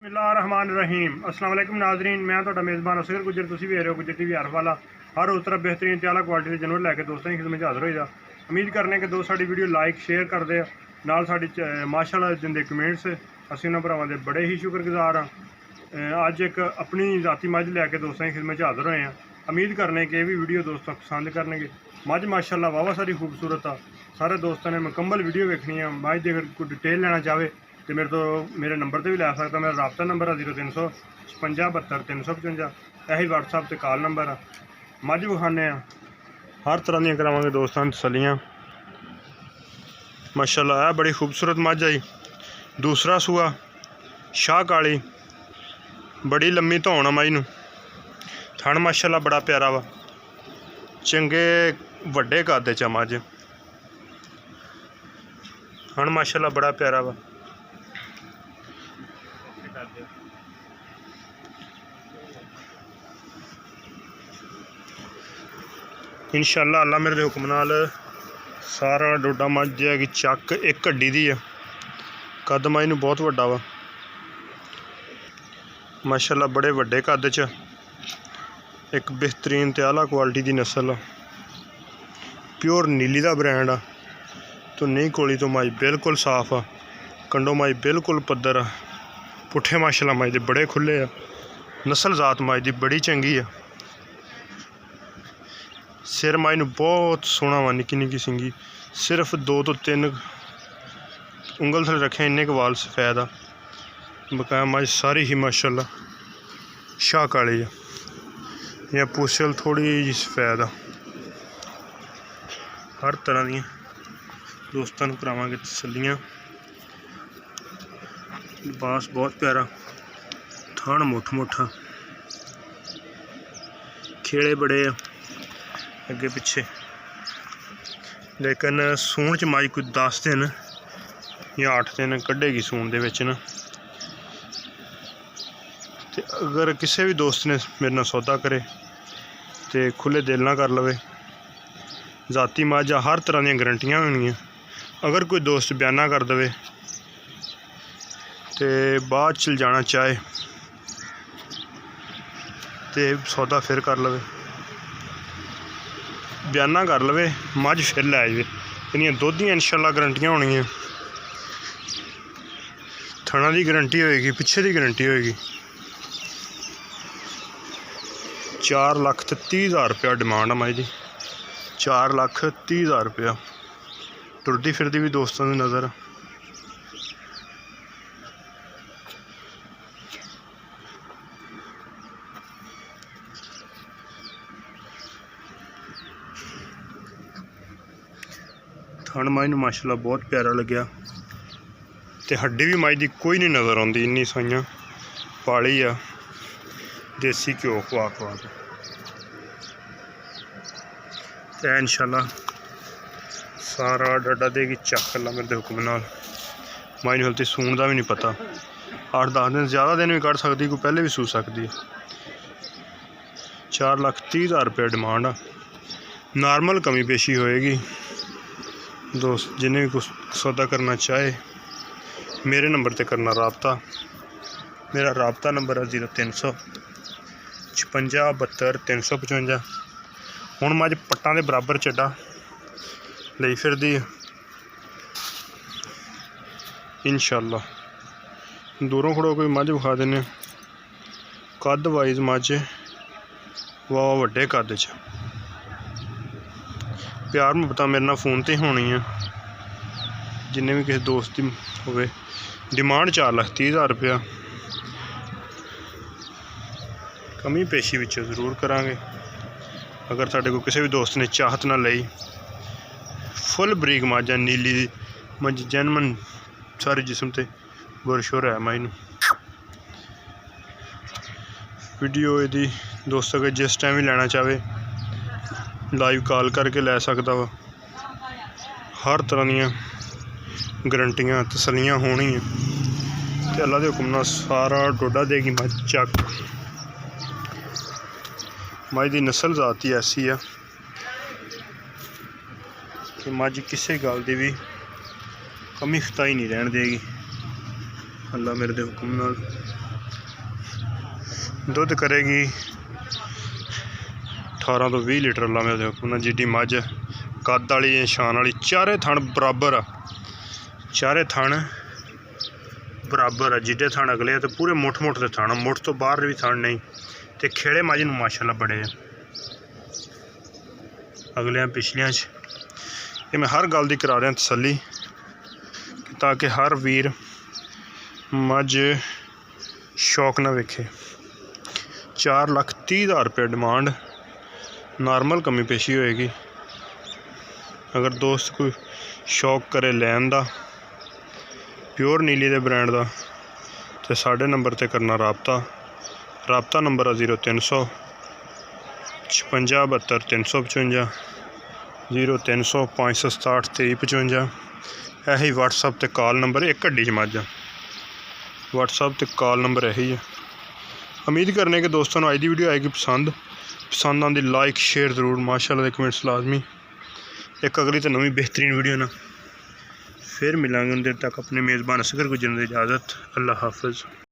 बिस्मिल्लाहिर्रहमानिर्रहीम अस्सलाम वालेकुम नाजरीन, मैं ਤੁਹਾਡਾ ਮੇਜ਼ਬਾਨ ਅਸਗਰ ਗੁੱਜਰ। ਤੁਸੀਂ ਵੇਖ ਰਹੇ ਹੋ ਗੁੱਜਰ ਟੀਵੀ ਹਰ ਵਾਲਾ। ਹਰ ਉਸ ਤਰ੍ਹਾਂ बेहतरीन ਤੇ ਆਲਾ ਕੁਆਲਿਟੀ ਦੇ ਜਾਨਵਰ ਲੈ ਕੇ ਦੋਸਤਾਂ ਦੀ ਖਿਦਮਤ 'ਚ ਹਾਜ਼ਰ ਹੋਈਦਾ। ਉਮੀਦ ਕਰਨੇ ਕਿ ਦੋਸਤ ਸਾਡੀ ਵੀਡੀਓ ਲਾਈਕ ਸ਼ੇਅਰ ਕਰਦੇ ਆ, ਨਾਲ ਸਾਡੀ ਮਾਸ਼ਾਅੱਲਾ ਦਿੰਦੇ ਕਮੈਂਟਸ। ਅਸੀਂ ਉਹਨਾਂ ਭਰਾਵਾਂ ਦੇ ਬੜੇ ਹੀ ਸ਼ੁਕਰਗੁਜ਼ਾਰ ਹਾਂ। ਅੱਜ ਇੱਕ ਆਪਣੀ ਜ਼ਾਤੀ ਮੱਝ ਲੈ ਕੇ ਦੋਸਤਾਂ ਦੀ ਖਿਦਮਤ 'ਚ ਹਾਜ਼ਰ ਹੋਏ ਹਾਂ। ਉਮੀਦ ਕਰਨੇ ਕਿ ਇਹ ਵੀ ਵੀਡੀਓ ਦੋਸਤਾਂ ਪਸੰਦ ਕਰਨਗੇ। ਮੱਝ ਮਾਸ਼ਾਅੱਲਾ ਵਾਵਾ ਸਾਰੀ ਖੂਬਸੂਰਤ ਆ। ਸਾਰੇ ਦੋਸਤਾਂ ਨੇ ਮੁਕੰਮਲ ਵੀਡੀਓ ਵੇਖਣੀ ਆ। ਮੱਝ ਦੀ ਅਗਰ ਕੋਈ ਡਿਟੇਲ ਲੈਣਾ ਚਾਹੇ तो मेरे नंबर से भी लै सकता। मेरा राबता नंबर है 0300 56 72 355। यही WhatsApp से कॉल नंबर है। मझ विखाने हर तरह दी करावांगे दोस्तों तसलियाँ। माशाल्लाह है बड़ी खूबसूरत मझ आई। दूसरा सूआ शाह काली, बड़ी लम्मी धौन आ मझ नूं। थण माशाल्लाह बड़ा प्यारा वा, चंगे वड्डे कद च मझ। थण माशाल्लाह बड़ा प्यारा वा। इंशाअल्लाह अल्लाह मेरे हुक्म नाल सारा डोडा मझ है कि चक एक हड्डी दी है। कद मझ नूं बहुत वड्डा वा माशाअल्लाह, बड़े वड्डे कद च। एक बेहतरीन ते आला क्वालिटी दी नस्ल आ। प्योर नीली दा ब्रांड आ। तो नहीं कोली तो मझ बिल्कुल साफ आ। कंडो मझ बिल्कुल पद्धर आ। पुट्ठे माशाअल्लाह मझ दे बड़े खुले आ। नस्ल जात मझ दी बड़ी चंगी आ। सिर मझ नूं बहुत सोहना वा, निक्की निक्की सिंगी। सिर्फ 2 तो 3 उंगल थले रखे इन्ने क वाल सफेद आ। बकाया मझ सारी ही माशाअल्लाह शाह काली आ, या पूछल थोड़ी जी सफेद आ। हर तरह दी दोस्तों नूं करावांगे तसल्लियां। लिबास बहुत प्यारा, थान मुठ मुठा, खेड़े बड़े आ अगे पिछे। लेकिन सूण च मझ कोई 10 दिन या 8 दिन कढ़ेगी सूण दे विच ना। ते अगर किसी भी दोस्त ने मेरे नाल सौदा करे तो खुले दिल ना कर लवे। जाती मझ हर तरह दी गारंटियां होणगियां। अगर कोई दोस्त बयाना कर दे तो बाद च जाना चाहे तो सौदा फिर कर लवे, बयाना कर लवे, मझ फिर लै जाए। इन्नियां दोधियां इंशाअल्लाह गारंटियां होणगियां। थणा की गारंटी होएगी, पिछे की गारंटी होएगी। 4,30,000 रुपया डिमांड है मझ दी। 4,30,000 रुपया। टुरदी फिरदी भी दोस्तों की नज़र। थण मझ नूं माशाअल्लाह बहुत प्यारा लग्या। ते हड्डी भी मझ दी कोई नहीं नज़र आती। इन्नी साइयां पाली आ, देसी घ्यो खवा खवा के। ते इंशाअल्लाह सारा डाडा देगी चक अल्लाह मेरे हुक्म नाल। मझ नूं हल्ती सूण दा भी नहीं पता। 8-10 दिन ज़्यादा दिन भी कढ़ सकती, कोई पहले भी सू सकती है। 4,30,000 रुपया डिमांड आ। नॉर्मल कमी पेशी होएगी। दोस्त जिन्हें भी कुछ सौदा करना चाहे मेरे नंबर पर करना राबता। मेरा राबता नंबर है 0300 56 72 355। हुण मझ पट्टां दे बराबर चड्डा लई फिरदी है इंशाअल्लाह। दूरों खड़ो कोई मझ विखा देने। कद वाइज मझ वाह वड्डे कद च। प्यार मुहब्बत मेरे नाल फोन ते होनी है। जिन्हें भी किसी दोस्त की होवे। डिमांड 4,30,000 रुपया। कमी पेशी विच जरूर करांगे। अगर साडे को किसी भी दोस्त ने चाहत ना लई, फुल बरीक मझ है, नीली दी मझ जैनमन सारे जिस्म ते बुरशुर है मझ नूं। वीडियो यदि दोस्त अगर जिस टाइम भी लेना चाहे लाइव कॉल करके लै सकता वा। हर तरह दियां गारंटियां तसलियां होणगियां। ते अल्लाह दे हुक्म नाल सारा डोडा देगी मझ चक। मझ दी नस्ल जात ही ऐसी है कि मझ किसी गल दी भी कमी खताई नहीं रहन देगी। अल्लाह मेरे दे हुक्म नाल दुध करेगी 18 तो 20 लीटर ला। मैं देखो जिड्डी मझ कद वाली शान वाली, चारे थण बराबर आ, चारे थण बराबर आ, जिड्डे थण अगले तो पूरे मुठ मुठ के थण, मुठ तो बाहर भी थण नहीं। तो खेड़े मझ नूं माशाअल्लाह बड़े आ अगलियां पिछलियां च। ये मैं हर गल की करा रहा तसल्ली ताकि हर वीर मझ शौक ना वेखे। 4,30,000 रुपये डिमांड, नॉर्मल कमी पेशी होएगी। अगर दोस्त कोई शौक करे लैन दा प्योर नीली दे ब्रांड का, तो साढ़े नंबर ते करना रबता नंबर आ 0300 56 72 355 0300 567 2355। यही व्हाट्सअप ते कॉल नंबर, एक हड्डी च मझ व्हाट्सअप ते कॉल नंबर यही है। उम्मीद करने के दोस्तों अज की वीडियो आएगी पसंद आती लाइक शेयर ज़रूर, माशाअल्लाह कमेंट्स लाजमी। एक अगली तो नवी बेहतरीन वीडियो ना फिर मिलांगे। उन देर तक अपने मेज़बान असगर गुजरने की इजाज़त। अल्लाह हाफिज़।